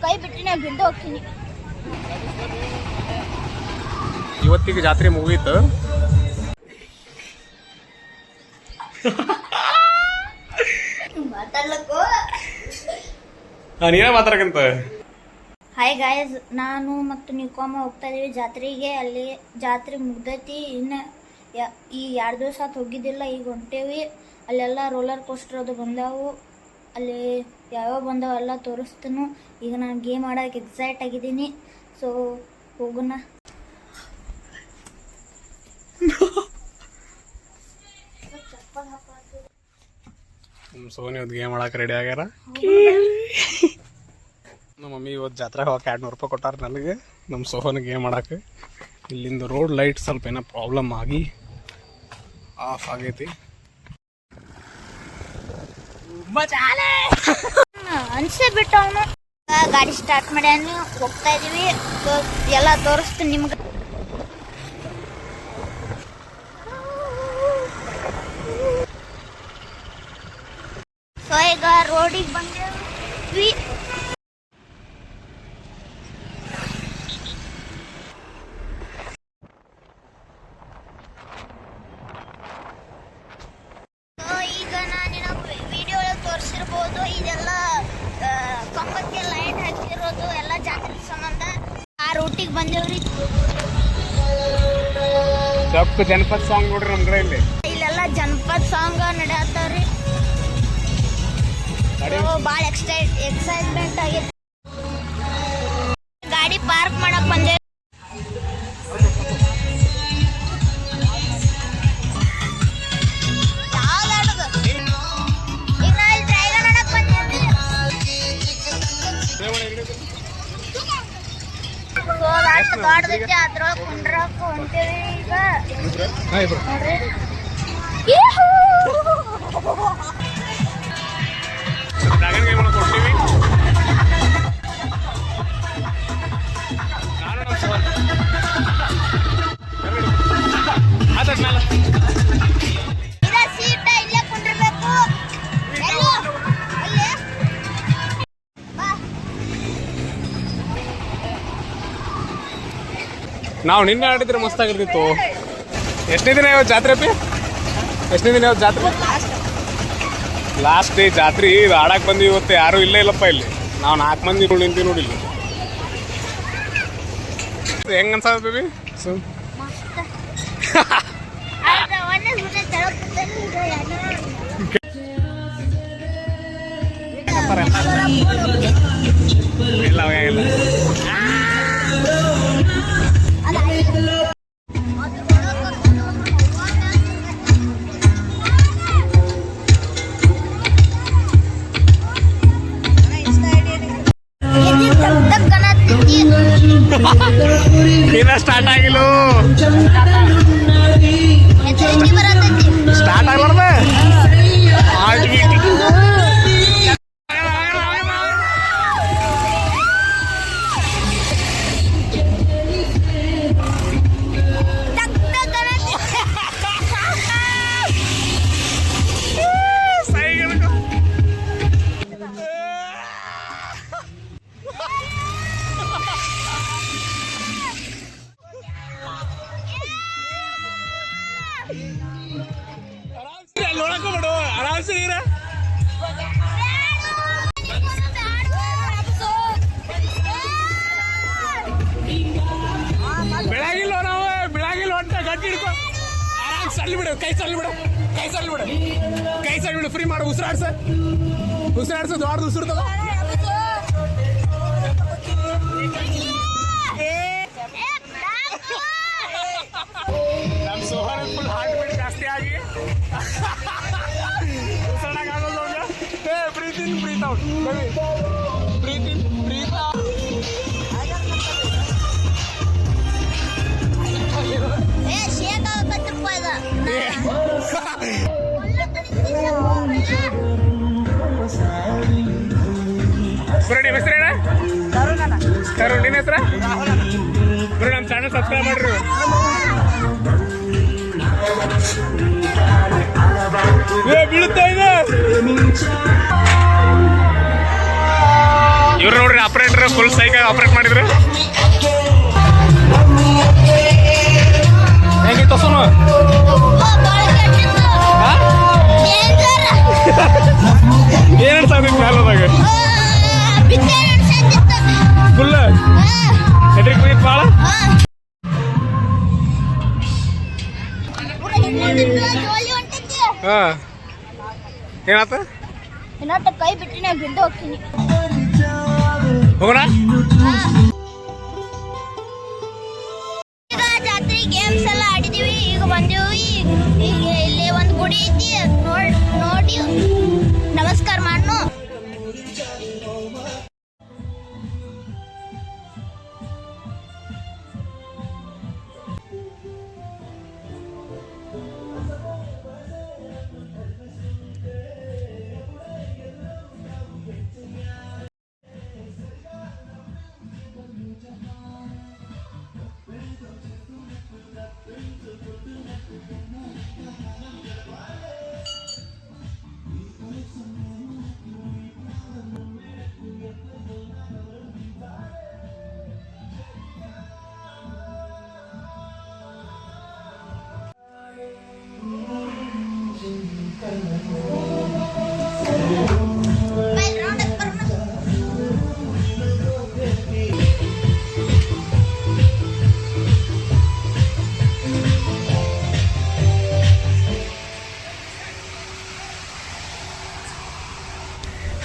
ಕೈ ಬಿಟ್ಟು ನಾನು ಬಿದ್ದು ಹೋಗ್ತೀನಿ. ಇವತ್ತಿಗೆ ಜಾತ್ರೆ ಮುಗೀತು. ನೀನೇ ಮಾತಾಡಕಂತ. ಹಾಯ್ ಗಾಯ್ಸ್, ನಾನು ಮತ್ತು ನಿಕೋಮ ಹೋಗ್ತಾ ಇದೀವಿ ಜಾತ್ರೆಗೆ. ಅಲ್ಲಿ ಜಾತ್ರೆ ಮುಗ್ದೈತಿ. ಇನ್ನು ಈ 2 ದಿವಸ ಹೋಗಿದ್ದಿಲ್ಲ, ಈಗ ಹೊಂಟೇವಿ. ಅಲ್ಲೆಲ್ಲ ರೋಲರ್ ಕೋಸ್ಟರ್ ಅದು ಬಂದಾವು. ಅಲ್ಲಿ ಯಾವ್ಯಾವ ಬಂದಾವ ಎಲ್ಲ ತೋರಿಸ್ತೀನಿ. ಈಗ ನಾನು ಗೇಮ್ ಆಡೋಕೆ ಎಕ್ಸೈಟ್ ಆಗಿದ್ದೀನಿ. ಸೊ ಹೋಗೋಣ. ಸೋನಿ ಇವತ್ತು ಗೇಮ್ ಆಡಕ್ಕೆ ರೆಡಿ ಆಗ್ಯಾರ. ನಮ್ಮ ಮಮ್ಮಿ ಇವತ್ತು ಜಾತ್ರೆಗೆ ಹೋಗಕ್ಕೆ 200 ರೂಪಾಯಿ ಕೊಟ್ಟಾರ ನನಗೆ, ನಮ್ಮ ಸೋಹನ್ ಗೇಮ್ ಆಡಕ್ಕೆ. ಇಲ್ಲಿಂದ ರೋಡ್ ಲೈಟ್ ಸ್ವಲ್ಪ ಏನೋ ಪ್ರಾಬ್ಲಮ್ ಆಗಿ ಆಫ್ ಆಗೈತಿ. ಅನ್ಸೇ ಬಿಟ್ಟು ಅವನು ಗಾಡಿ ಸ್ಟಾರ್ಟ್ ಮಾಡ್ಯಾನು. ಹೋಗ್ತಾ ಇದೀವಿ. ಎಲ್ಲ ತೋರಿಸ್ತೀನಿ ನಿಮ್ಗೆ. ಸೊ ಈಗ ರೋಡಿಗೆ ಬಂದೇವಿ. ಈಗ ನಾನು ವಿಡಿಯೋ ತೋರಿಸಿರ್ಬೋದು. ಇದೆಲ್ಲ ಕಂಬಕ್ಕೆ ಲೈಟ್ ಹಾಕಿರೋದು ಎಲ್ಲ ಜಾತ್ರೆ ಸಂಬಂಧ. ಆ ರೂಟಿಗೆ ಬಂದೇವ್ರಿ. ಜನಪದ ಸಾಂಗ್ ನೋಡ್ರಿ ನಮ್ಮ ಕಡೆ. ಇಲ್ಲೆಲ್ಲ ಜನಪದ ಸಾಂಗ್ ನಡೆಯತ್ತಾವ್ರಿ. ಭಾಳ ಎಕ್ಸೈಟ್ಮೆಂಟ್ ಆಗೈತಿ. ಗಾಡಿ ಪಾರ್ಕ್ ಮಾಡಕ್ ಬಂದೇವಿ. ದೊಡ್ಡದೈತಿ, ಅದ್ರೊಳಗೆ ಕುಂಡ್ರಕ್ಕೆ ಹೊಂಟೇವಿ ಈಗ. ನೋಡ್ರಿ ಸೀಟ ಇಲ್ಲೇ ಕುಂಡಿರ್ಬೇಕು. ನಾವು ನಿನ್ನೆ ಆಡಿದ್ರೆ ಮಸ್ತ್ ಆಗಿರ್ತಿತ್ತು. ಎಷ್ಟನೇ ದಿನ ಇವತ್ತು ಜಾತ್ರೆ ಪಿ? ಎಷ್ಟನೇ ದಿನ ಇವತ್ತು ಜಾತ್ರೆ? ಲಾಸ್ಟ್ ಡೇ ಜಾತ್ರೆ. ಇದು ಆಡಕ್ಕೆ ಬಂದು ಇವತ್ತು ಯಾರೂ ಇಲ್ಲೇ ಇಲ್ಲಪ್ಪ ಇಲ್ಲಿ. ನಾವು 4 ಮಂದಿ ನಿಂತೀವಿ ನೋಡಿ ಇಲ್ಲಿ. ಹೆಂಗ ಅನ್ಸದ ಬೇಬಿ? ಇಲ್ಲ ಇಲ್ಲ. ಇನ್ನ ಸ್ಟಾರ್ಟ್ ಆಗಿಲ್ಲ. ಸ್ಟಾರ್ಟ್ ಆಗ್ಲಾರ್ದ ಬೆಳಗಿಲ್ಲ ನಾವು ಬೆಳಗಿಲ್ಲ ಹೊಂಟ ಗಟ್ಟಿ ಹಿಡ್ಕೊ. ಆರಾಮ್ ಸಲ್ಲಿ ಬಿಡು. ಕೈ ಸಲ್ಲಿ ಬಿಡು. ಫ್ರೀ ಮಾಡು. ಉಸಿರಾಡ್ಸ ದೊಡ್ಡ ಉಸಿರ್ತದ. ನಮ್ಮ ಸೋಹನ್ ಫುಲ್ ಹಾರ್ಟ್ ಬೀಟ್ ಜಾಸ್ತಿ ಆಗಿ ಉಸಿರಾಡಕ್ ಆಗೋದು. ಬ್ರೀತ್ ಇನ್ ಬ್ರೀತ್ ಔಟ್. ಬ್ರೀತ್ ಇನ್ ಬ್ರೀತ್ ಔಟ್. ಹೆಸರೇನ? ತರುಣ್. ನಿನ್ನ ಹೆಸರ ಬರೀ ನಮ್ಮ ಚಾನಲ್ ಸಬ್ಸ್ಕ್ರೈಬ್ ಮಾಡ್ರಿ. ಬೀಳುತ್ತಾ ಇದೆ ಇವ್ರು ನೋಡ್ರಿ ಆಪರೇಟರ್ ಫುಲ್ ಸೈಕ್ ಆಪರೇಟ್ ಮಾಡಿದ್ರು. ಹೆಂಗಿತ್ತು ಸೋನು? ಏನ್ ಅನ್ಸಾಗ್ತೈತಿ ಮ್ಯಾಲದಾಗ ಫುಲ್ ಹೆದ್ರಿಕ್ ಬಂದಿತ್ತು ಭಾಳ. ಹಾ ಏನಾತ? ಇನ್ನೊಟ್ಟು ಕೈ ಬಿಟ್ಟಿನ ಬಿದ್ದು ಹೋಗ್ತೀನಿ. ಹೋಗೋಣ. ಈಗ ಜಾತ್ರೆ ಗೇಮ್ಸ್ ಎಲ್ಲ ಆಡಿದೀವಿ. ಈಗ ಬಂದೀವಿ. ಈಗ ಇಲ್ಲಿ ಒಂದು ಗುಡಿ ಐತಿ ನೋಡಿ ನಮಸ್ಕಾರ ಮಾಡ್ನು.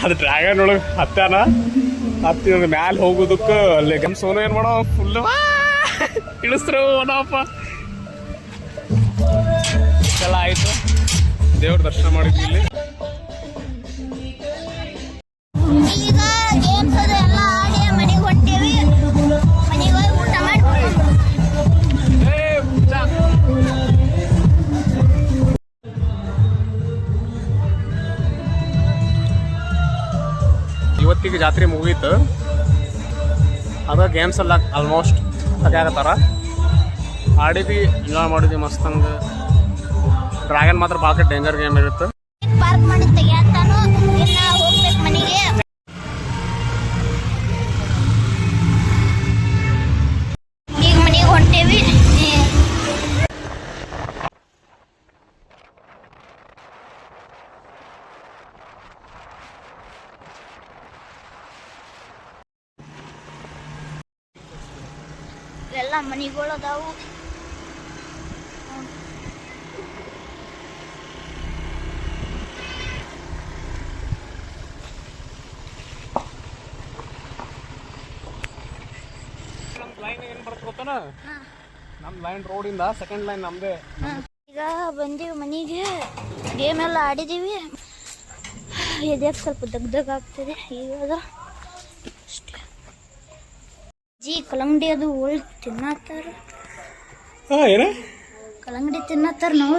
ಅದು ಡ್ರ್ಯಾಗನ್ ಒಳಗೆ ಹತ್ತಾನ ಹತ್ತಿ ಮ್ಯಾಲೆ ಹೋಗೋದಕ್ಕೆ ಅಲ್ಲಿ ಗಮ್ ಸೋನು ಏನು ಮಾಡೋ ಫುಲ್ ಇಳಿಸ್ರು ಅವನಪ್ಪ. ಎಲ್ಲ ಆಯಿತು, ದೇವ್ರ ದರ್ಶನ ಮಾಡಿದ್ವಿ ಇಲ್ಲಿ. ಈಗ ಗೇಮ್ಸ್ ಅದು ಎಲ್ಲ ಆಡಿ ಮನೆಗೆ ಹೊಂಟೇವಿ. ಮನೆಗೆ ಹೋಗಿ ಊಟ ಮಾಡಿ ಇವತ್ತಿಗೆ ಜಾತ್ರೆ ಮುಗೀತು. ಅದ ಗೇಮ್ಸ್ ಎಲ್ಲ ಆಲ್ಮೋಸ್ಟ್ ಅದೇ ಆಗತ್ತಾರ. ಆಡಿದ್ವಿ, ಎಂಜಾಯ್ ಮಾಡಿದ್ವಿ ಮಸ್ತ್. ಹಂಗೆ ಡ್ರ್ಯಾಗನ್ ಮಾತ್ರ ಭಾಳ ಡೇಂಜರ್ ಗೇಮ್ ಇರುತ್ತೆ. ಪಾರ್ಕ್ ಮಾಡಿ ತೆಗಿಯಾತಾನು. ಇನ್ನ ಹೋಗ್ಬೇಕು ಮನೆಗೆ. ಈಗ ಮನೆಗೆ ಹೊಂಟೇವಿ. ಎಲ್ಲ ಮನೆಗಳು ಅದಾವು. ನಮ್ಮ ಲೈನ್ ರೋಡಿಂದ ಸೆಕೆಂಡ್ ಲೈನ್ ನಮ್ದೇ. ಈಗ ಬಂದೀವಿ ಮನೆಗೆ. ಗೇಮ್ ಎಲ್ಲ ಆಡಿದೀವಿ. ಇದಕ್ಕೆ ಸ್ವಲ್ಪ ದಗ್ ಆಗ್ತದೆ ಈಗ. ಅಷ್ಟೇ ಜಿ ಕಲ್ಲಂಗಡಿ ಅದು ಒಳ್ಳೆ ತಿನ್ನತ್ತಾರ. ಏನ ಕಲ್ಲಂಗಡಿ ತಿನ್ನತ್ತಾರ ನಾವು.